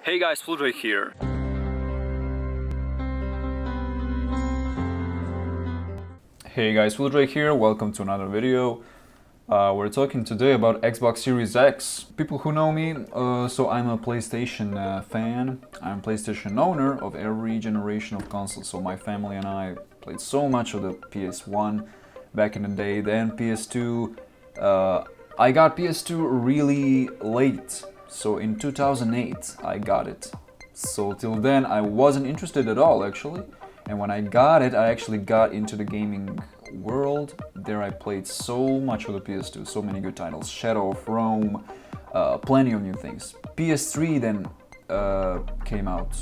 Hey guys, Fludray here. Hey guys, Fludray here, welcome to another video. We're talking today about Xbox Series X. People who know me, so I'm a PlayStation fan. I'm a PlayStation owner of every generation of consoles. So my family and I played so much of the PS1 back in the day, then PS2. I got PS2 really late, so in 2008 I got it. So till then I wasn't interested at all actually. And when I got it, I actually got into the gaming world. There I played so much of the PS2, so many good titles. Shadow of Rome, plenty of new things. PS3 then came out,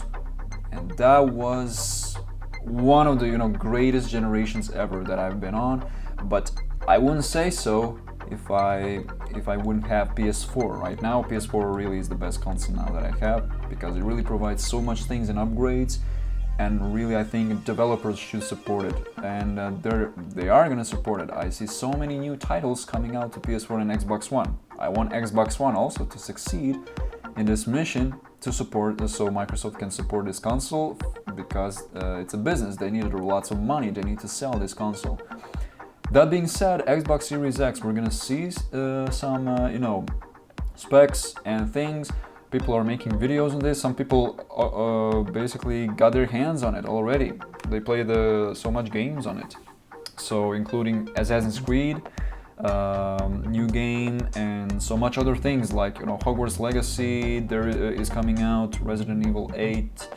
and that was one of the greatest generations ever that I've been on. But I wouldn't say so if I wouldn't have PS4. Right now, PS4 really is the best console now that I have because it really provides so much things and upgrades. And really, I think developers should support it, and they are gonna support it. I see so many new titles coming out to PS4 and Xbox One. I want Xbox One also to succeed in this mission to support, so Microsoft can support this console because it's a business. They need lots of money. They need to sell this console. That being said, Xbox Series X, we're gonna see some specs and things. People are making videos on this. Some people basically got their hands on it already. They played so much games on it. So including Assassin's Creed, new game, and so much other things like Hogwarts Legacy. There is coming out Resident Evil 8.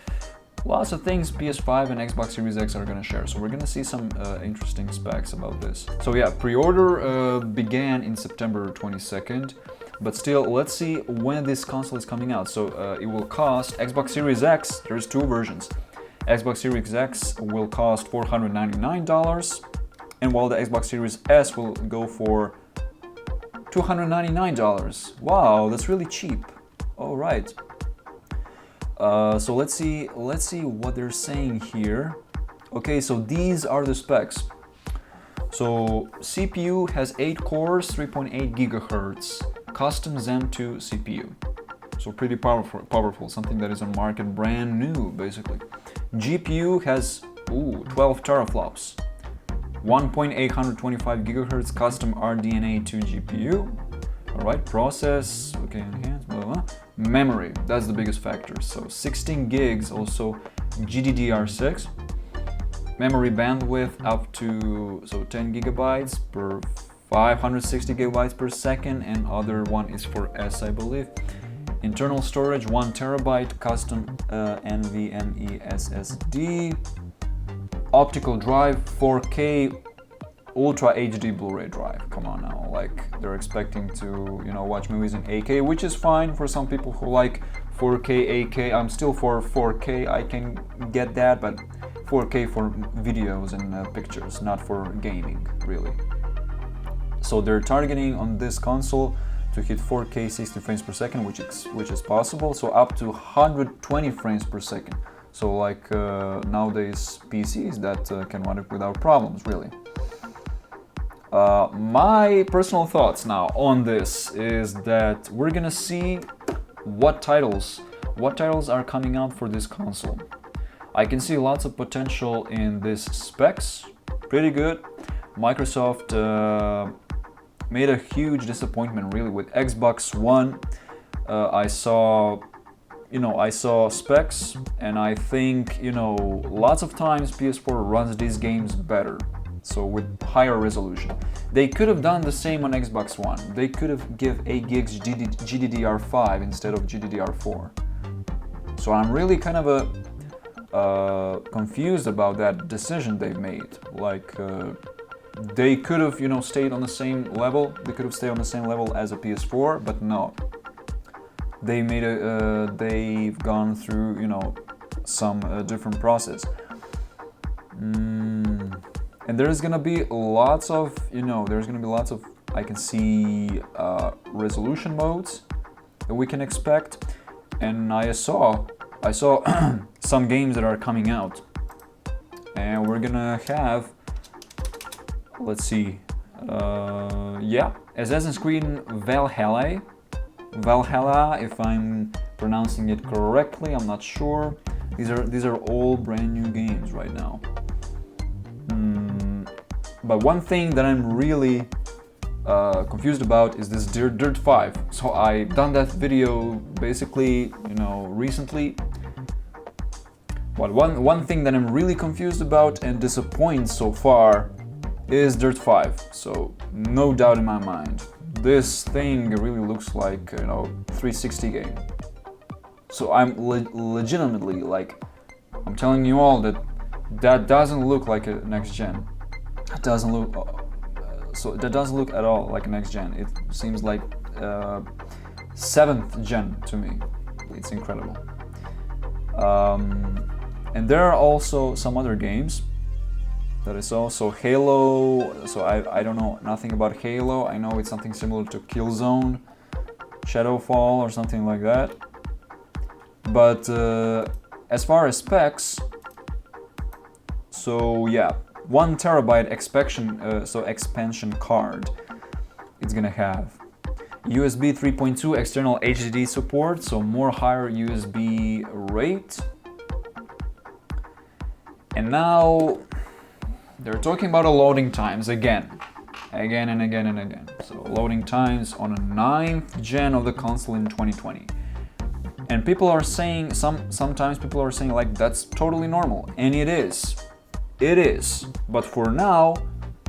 Lots of things PS5 and Xbox Series X are gonna share. So we're gonna see some interesting specs about this. So yeah, pre-order began in September 22nd. But still, let's see when this console is coming out. So it will cost Xbox Series X. There's two versions. Xbox Series X will cost $499, and while the Xbox Series S will go for $299. Wow, that's really cheap. All right. So let's see what they're saying here. Okay, so these are the specs. So CPU has 8 cores, 3.8 gigahertz. Custom Zen 2 CPU, so pretty powerful, something that is on market brand new basically. GPU has 12 teraflops, 1.825 gigahertz custom RDNA 2 GPU. All right, process, okay, enhanced, blah, blah, blah. Memory, that's the biggest factor. So 16 gigs, also GDDR6. Memory bandwidth up to 10 gigabytes per 560 gigabytes per second, and other one is for S, I believe. Internal storage 1 terabyte, custom NVMe SSD. Optical drive 4K Ultra HD Blu-ray drive. Come on now, like they're expecting to watch movies in 8K, which is fine for some people who like 4K, 8K. I'm still for 4K. I can get that, but 4K for videos and pictures, not for gaming, really. So they're targeting on this console to hit 4K 60 frames per second, which is possible. So up to 120 frames per second. So like nowadays PCs that can run it without problems, really. My personal thoughts now on this is that we're gonna see what titles are coming out for this console. I can see lots of potential in this specs, pretty good. Microsoft made a huge disappointment really with Xbox One. I saw specs, and I think lots of times PS4 runs these games better, so with higher resolution. They could have done the same on Xbox One. They could have give 8 gigs GDDR5 instead of GDDR4. So I'm really kind of confused about that decision they've made. Like they could have stayed on the same level. They could have stayed on the same level as a PS4, but no. They made they've gone through some different process. And there's gonna be lots of I can see resolution modes that we can expect, and I saw some games that are coming out, and we're gonna have, let's see, Assassin's Creed Valhalla, if I'm pronouncing it correctly, I'm not sure. These are all brand new games right now. But one thing that I'm really confused about is this Dirt 5. So I done that video basically, recently. But one thing that I'm really confused about and disappointed so far is Dirt 5. So no doubt in my mind, this thing really looks like 360 game. So I'm legitimately I'm telling you all that doesn't look like a next gen. It doesn't look that doesn't look at all like a next gen. It seems like 7th gen to me. It's incredible. And there are also some other games that is also Halo. So I don't know nothing about Halo. I know it's something similar to Killzone, Shadowfall, or something like that. But as far as specs, so yeah, 1 terabyte expansion card it's gonna have. USB 3.2 external HDD support, so more higher USB rate. And now they're talking about loading times again and again. So loading times on a 9th gen of the console in 2020. And people are saying, sometimes people are saying that's totally normal, and it is. It is. But for now,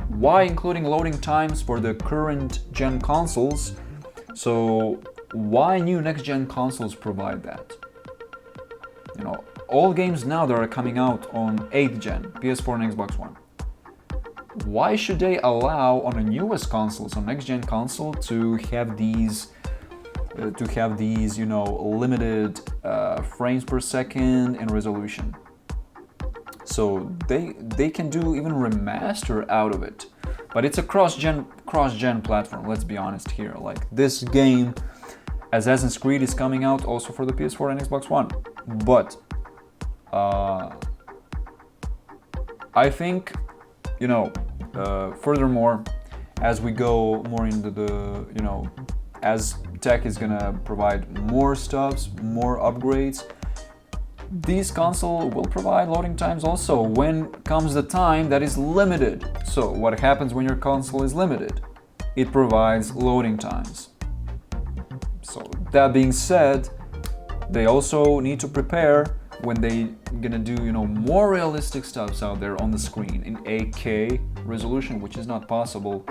why including loading times for the current gen consoles? So why new next gen consoles provide that? All games now that are coming out on 8th gen, PS4 and Xbox One. Why should they allow on the newest consoles, on next gen console, to have these limited frames per second and resolution? So they can do even remaster out of it. But it's a cross-gen platform, let's be honest here. This game, Assassin's Creed, is coming out also for the PS4 and Xbox One. But I think, furthermore, as we go more into the, as tech is gonna provide more stuffs, more upgrades, these console will provide loading times also when comes the time that is limited. So what happens when your console is limited? It provides loading times. So that being said, they also need to prepare when they gonna do more realistic stuffs out there on the screen in 8K resolution, which is not possible.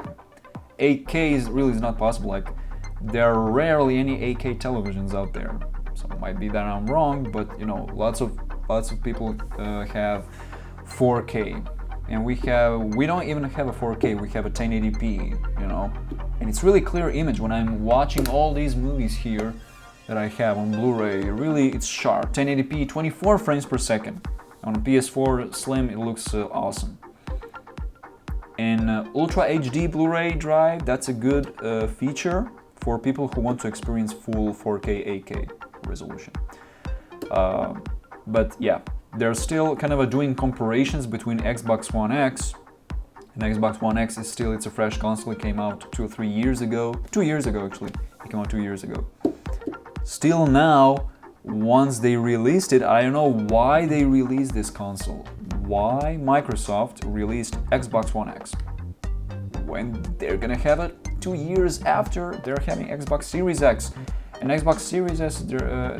8K is not possible. There are rarely any 8K televisions out there. So it might be that I'm wrong, but lots of people have 4K, and we don't even have a 4K. We have a 1080p, and it's really clear image when I'm watching all these movies here that I have on Blu-ray. Really, it's sharp. 1080p, 24 frames per second. On a PS4 Slim, it looks awesome. And Ultra HD Blu-ray drive, that's a good feature for people who want to experience full 4K, 8K resolution. But yeah, they're still kind of doing comparisons between Xbox One X, and Xbox One X is still, it's a fresh console. It came out 2 or 3 years ago. 2 years ago, actually. It came out 2 years ago. Still now, once they released it, I don't know why they released this console. Why Microsoft released Xbox One X when they're gonna have it 2 years after they're having Xbox Series X, and Xbox Series S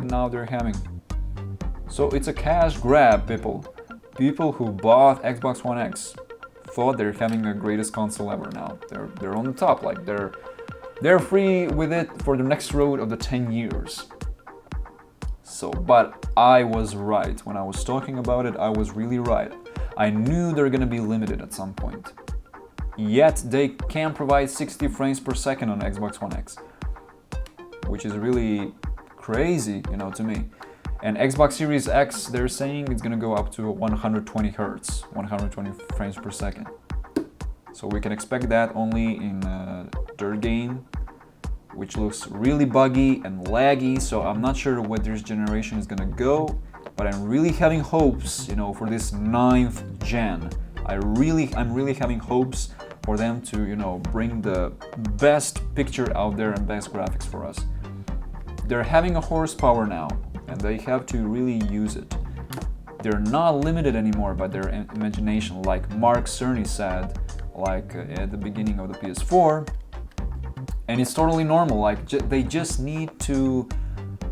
now they're having. So it's a cash grab, people. People who bought Xbox One X thought they're having the greatest console ever. Now they're on the top, they're free with it for the next road of the 10 years. So, but I was right. When I was talking about it, I was really right. I knew they're gonna be limited at some point. Yet they can provide 60 frames per second on Xbox One X, which is really crazy, to me. And Xbox Series X, they're saying it's gonna go up to 120 Hertz, 120 frames per second. So we can expect that only in Dirt game, which looks really buggy and laggy. So I'm not sure where this generation is gonna go, but I'm really having hopes, for this 9th gen. I'm really having hopes for them to, bring the best picture out there and best graphics for us. they're having a horsepower now, and they have to really use it. They're not limited anymore by their imagination, like Mark Cerny said, like at the beginning of the PS4. And it's totally normal. Like they just need to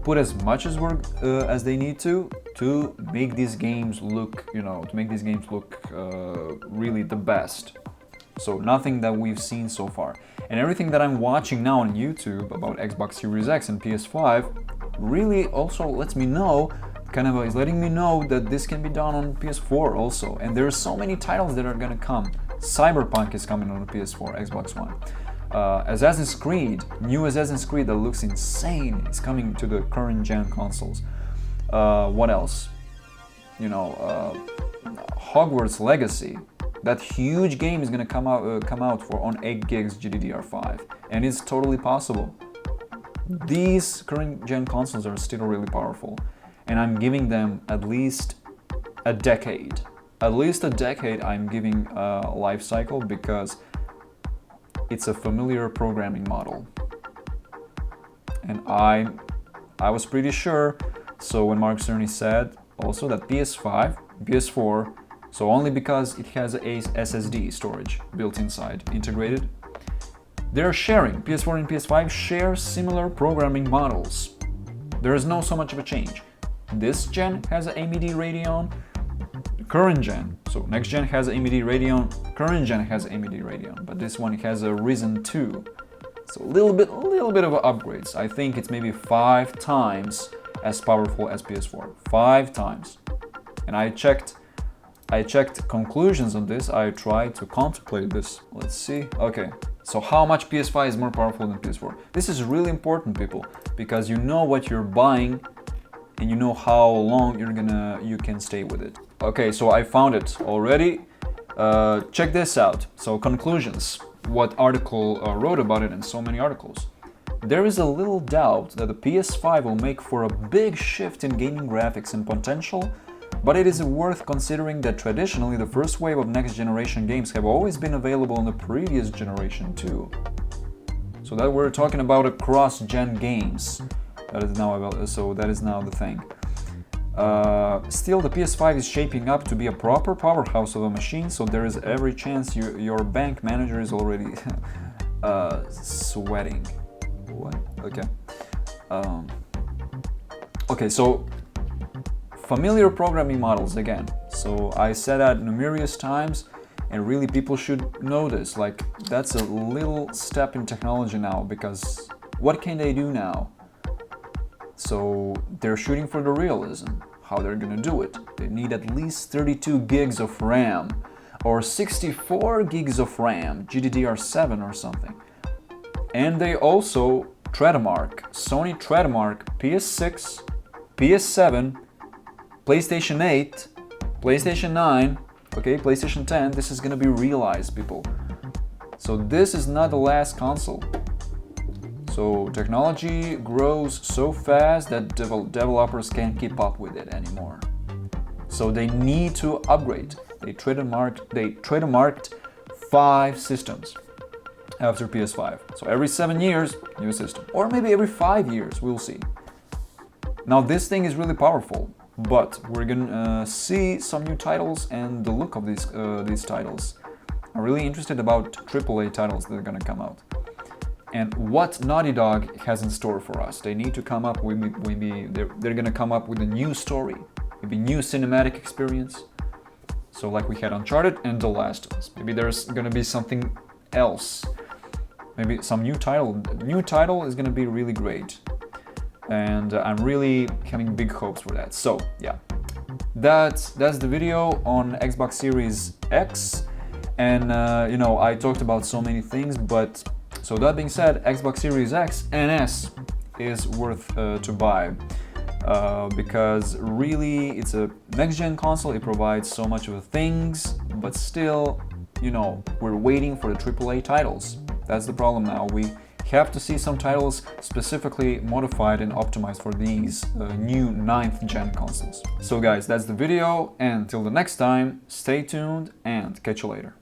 put as much as work as they need to make these games look, really the best. So nothing that we've seen so far. And everything that I'm watching now on YouTube about Xbox Series X and PS5 really also lets me know, is letting me know that this can be done on PS4 also. And there are so many titles that are gonna come. Cyberpunk is coming on the PS4, Xbox One. Assassin's Creed, new Assassin's Creed that looks insane, is coming to the current gen consoles. What else? Hogwarts Legacy. That huge game is gonna come out on 8 gigs GDDR5, and it's totally possible. These current gen consoles are still really powerful, and I'm giving them at least a decade. At least a decade I'm giving a life cycle, because it's a familiar programming model. And I was pretty sure, so when Mark Cerny said also that PS5, PS4, so only because it has a SSD storage built inside, integrated, they're sharing, PS4 and PS5 share similar programming models. There is no so much of a change. This gen has an AMD Radeon, current gen, so next gen has AMD Radeon, current gen has AMD Radeon, but this one has a Ryzen 2. So a little bit of upgrades. I think it's maybe 5 times as powerful as PS4. 5 times. And I checked conclusions on this. I tried to contemplate this. Let's see. Okay. So how much PS5 is more powerful than PS4? This is really important, people, because you know what you're buying and you know how long you can stay with it. Okay, so I found it already. Check this out. So conclusions. What article wrote about it, and so many articles. There is a little doubt that the PS5 will make for a big shift in gaming graphics and potential, but it is worth considering that traditionally the first wave of next generation games have always been available in the previous generation too. So that we're talking about a cross-gen games. That is now available, so that is now the thing. Still, the PS5 is shaping up to be a proper powerhouse of a machine, so there is every chance your bank manager is already sweating. What? Okay. Okay, so familiar programming models again. So I said that numerous times, and really people should know this. Like, that's a little step in technology now, because what can they do now? So they're shooting for the realism. How they're gonna do it? They need at least 32 gigs of RAM or 64 gigs of RAM, GDDR7 or something. And they also trademark, Sony trademark PS6, PS7, PlayStation 8, PlayStation 9, okay, PlayStation 10. This is gonna be realized, people. So this is not the last console. So technology grows so fast that developers can't keep up with it anymore. So they need to upgrade. They trademarked 5 systems after PS5. So every 7 years, new system. Or maybe every 5 years, we'll see. Now this thing is really powerful, but we're gonna see some new titles and the look of these titles. I'm really interested about AAA titles that are gonna come out. And what Naughty Dog has in store for us. They need to come up with, they're gonna come up with a new story, maybe new cinematic experience. So like we had Uncharted and The Last of Us. Maybe there's gonna be something else. Maybe some new title. New title is gonna be really great. And I'm really having big hopes for that. So yeah, that's the video on Xbox Series X. And I talked about so many things, but so that being said, Xbox Series X and S is worth to buy because really it's a next-gen console. It provides so much of things, but still, we're waiting for the AAA titles. That's the problem now. We have to see some titles specifically modified and optimized for these new 9th-gen consoles. So guys, that's the video, and till the next time, stay tuned and catch you later.